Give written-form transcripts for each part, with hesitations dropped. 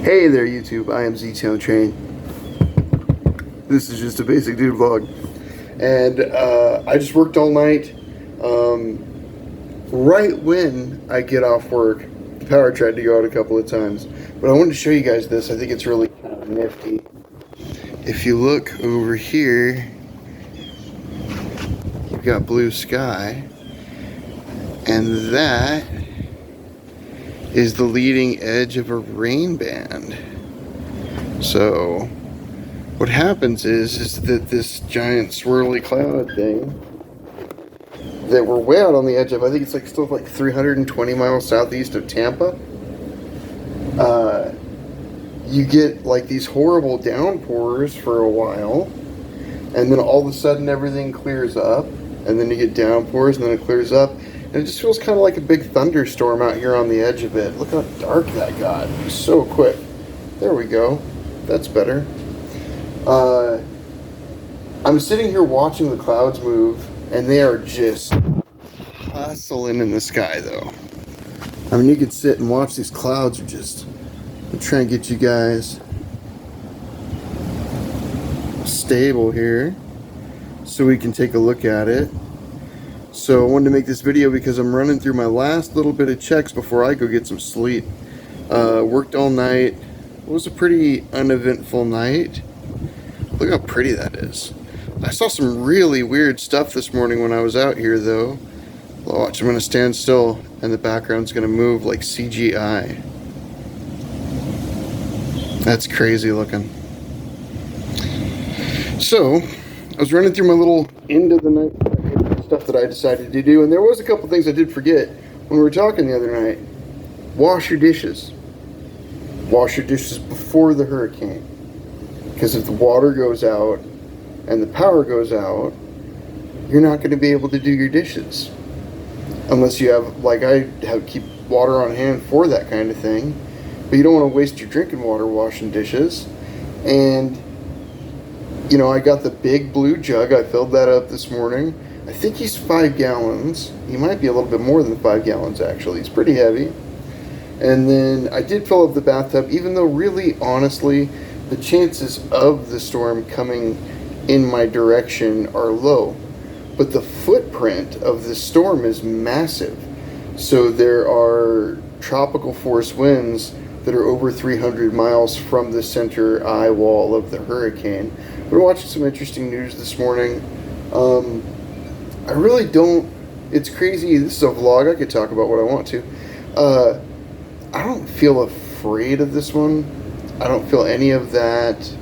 Hey there YouTube, I am Z-Town Train. This is just a basic dude vlog. And I just worked all night. Right when I get off work, the power tried to go out a couple of times. But I wanted to show you guys this. I think it's really kind of nifty. If you look over here, you've got blue sky. And that is the leading edge of a rain band. So what happens is that this giant swirly cloud thing that we're way out on the edge of, I think it's like still like 320 miles southeast of Tampa, you get like these horrible downpours for a while, and then all of a sudden everything clears up, and then you get downpours, and then it clears up. And it just feels kind of like a big thunderstorm out here on the edge of it. Look how dark that got. It was so quick. There we go. That's better. I'm sitting here watching the clouds move, and they are just hustling in the sky, though. I mean, you could sit and watch these clouds are just... I'm trying to get you guys stable here so we can take a look at it. So I wanted to make this video because I'm running through my last little bit of checks before I go get some sleep. Worked all night. It was a pretty uneventful night. Look how pretty that is. I saw some really weird stuff this morning when I was out here though. Watch, I'm going to stand still and the background's going to move like CGI. That's crazy looking. So, I was running through my little end of the night stuff that I decided to do, and there was a couple things I did forget when we were talking the other night. Wash your dishes. Wash your dishes before the hurricane, because if the water goes out and the power goes out, you're not going to be able to do your dishes unless you have, like I have, keep water on hand for that kind of thing. But you don't want to waste your drinking water washing dishes. And you know, I got the big blue jug. I filled that up this morning. I think he's 5 gallons. He might be a little bit more than 5 gallons actually. He's pretty heavy. And then I did fill up the bathtub, even though really, honestly, the chances of the storm coming in my direction are low. But the footprint of the storm is massive. So there are tropical force winds that are over 300 miles from the center eye wall of the hurricane. We're watching some interesting news this morning. I really don't, it's crazy, this is a vlog, I could talk about what I want to. I don't feel afraid of this one. I don't feel any of that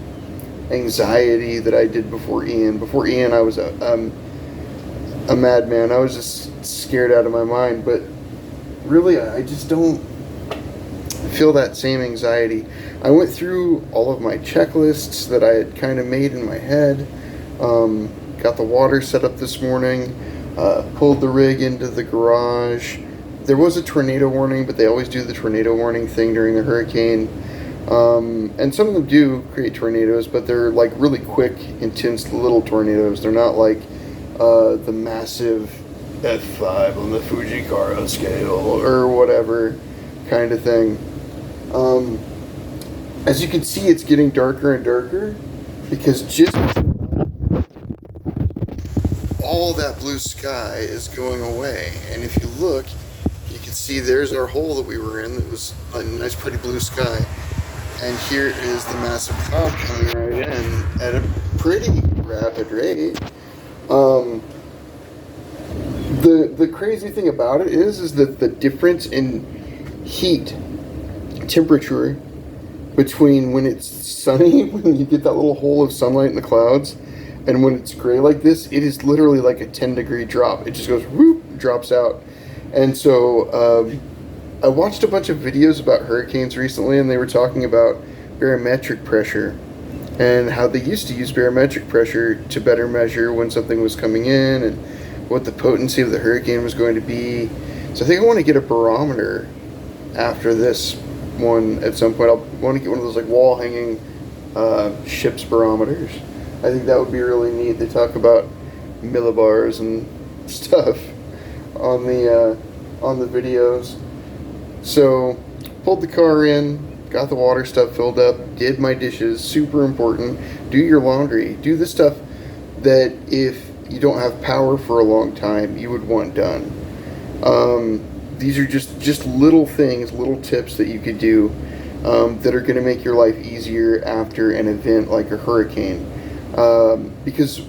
anxiety that I did before Ian. Before Ian, I was a madman. I was just scared out of my mind, but really, I just don't feel that same anxiety. I went through all of my checklists that I had kind of made in my head. Got the water set up this morning, pulled the rig into the garage. There was a tornado warning, but they always do the tornado warning thing during the hurricane. And some of them do create tornadoes, but they're like really quick, intense little tornadoes. They're not like the massive F5 on the Fujikara scale or whatever kind of thing. As you can see, it's getting darker and darker because just all that blue sky is going away. And if you look, you can see there's our hole that we were in. It was a nice pretty blue sky. And here is the massive cloud coming right in at a pretty rapid rate. The crazy thing about it is that the difference in heat temperature between when it's sunny, when you get that little hole of sunlight in the clouds, and when it's gray like this, it is literally like a 10-degree drop. It just goes whoop, drops out. And so I watched a bunch of videos about hurricanes recently, and they were talking about barometric pressure and how they used to use barometric pressure to better measure when something was coming in and what the potency of the hurricane was going to be. So I think I want to get a barometer after this one at some point. I'll want to get one of those like wall hanging ship's barometers. I think that would be really neat. They talk about millibars and stuff on the videos. So pulled the car in, got the water stuff filled up, did my dishes, super important. Do your laundry. Do the stuff that if you don't have power for a long time, you would want done. These are just little things, little tips that you could do that are going to make your life easier after an event like a hurricane. Because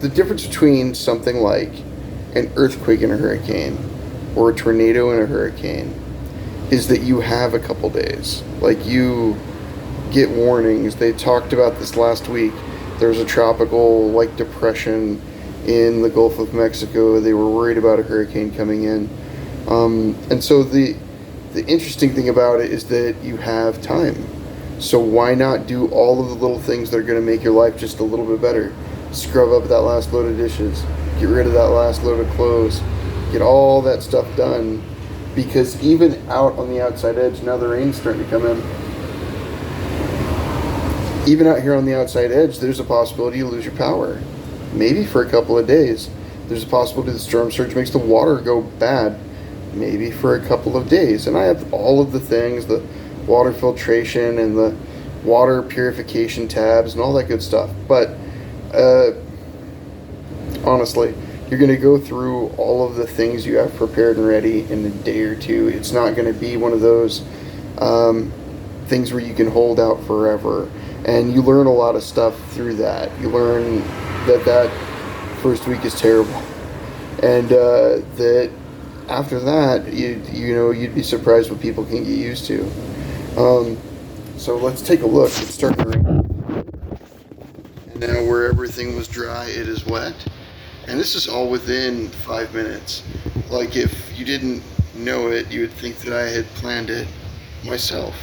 the difference between something like an earthquake in a hurricane or a tornado in a hurricane is that you have a couple days. Like, you get warnings. They talked about this last week. There's a tropical depression in the Gulf of Mexico. They were worried about a hurricane coming in. And so the interesting thing about it is that you have time. So why not do all of the little things that are going to make your life just a little bit better? Scrub up that last load of dishes. Get rid of that last load of clothes. Get all that stuff done. Because even out on the outside edge, now the rain's starting to come in. Even out here on the outside edge, there's a possibility you lose your power. Maybe for a couple of days. There's a possibility the storm surge makes the water go bad. Maybe for a couple of days. And I have all of the things, the water filtration and the water purification tabs and all that good stuff. But honestly, you're going to go through all of the things you have prepared and ready in a day or two. It's not going to be one of those things where you can hold out forever. And you learn a lot of stuff through that. You learn that first week is terrible. And that after that, you'd be surprised what people can get used to. So let's take a look. It's starting to rain. And now where everything was dry, it is wet. And this is all within 5 minutes. Like, if you didn't know it, you would think that I had planned it myself.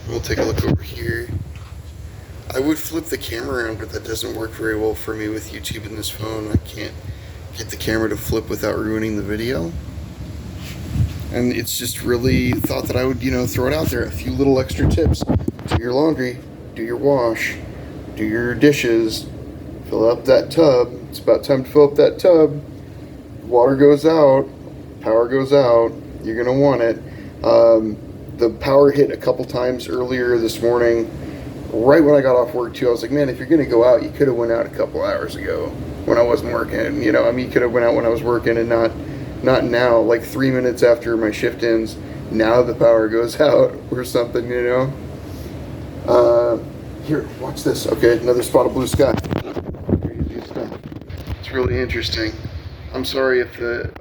We'll take a look over here. I would flip the camera around, but that doesn't work very well for me with YouTube and this phone. I can't get the camera to flip without ruining the video. And it's just really thought that I would, throw it out there. A few little extra tips. Do your laundry, do your wash, do your dishes, fill up that tub. It's about time to fill up that tub. Water goes out, power goes out. You're going to want it. The power hit a couple times earlier this morning, right when I got off work too. I was like, man, if you're going to go out, you could have went out a couple hours ago when I wasn't working. You could have went out when I was working and not now, like 3 minutes after my shift ends. Now the power goes out or something, Here, watch this. Okay, another spot of blue sky. It's really interesting. I'm sorry if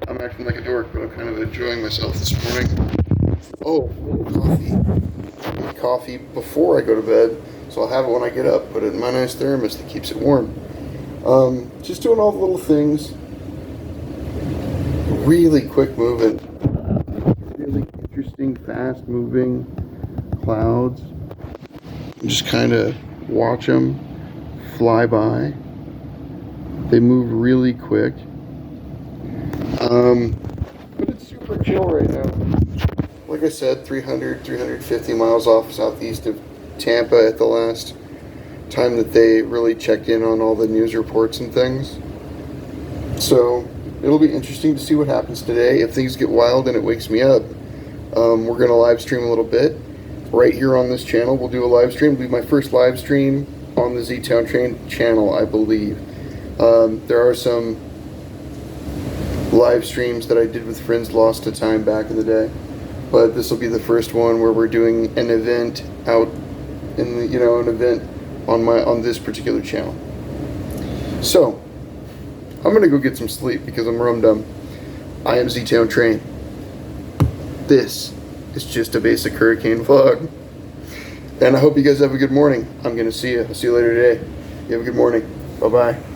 I'm acting like a dork, but I'm kind of enjoying myself this morning. Oh, coffee. I need coffee before I go to bed, so I'll have it when I get up. Put it in my nice thermos that keeps it warm. Just doing all the little things. Really quick moving, really interesting, fast moving clouds. Just kind of watch them fly by. They move really quick. But it's super chill right now. Like I said, 350 miles off southeast of Tampa at the last time that they really checked in on all the news reports and things. So it'll be interesting to see what happens today. If things get wild and it wakes me up, we're going to live stream a little bit. Right here on this channel, we'll do a live stream. It'll be my first live stream on the Z-Town Train channel, I believe. There are some live streams that I did with friends lost to time back in the day. But this will be the first one where we're doing an event out in the, an event on this particular channel. So I'm going to go get some sleep because I'm rum-dum. I am Z-Town Train. This is just a basic hurricane vlog. And I hope you guys have a good morning. I'm going to see you. I'll see you later today. You have a good morning. Bye-bye.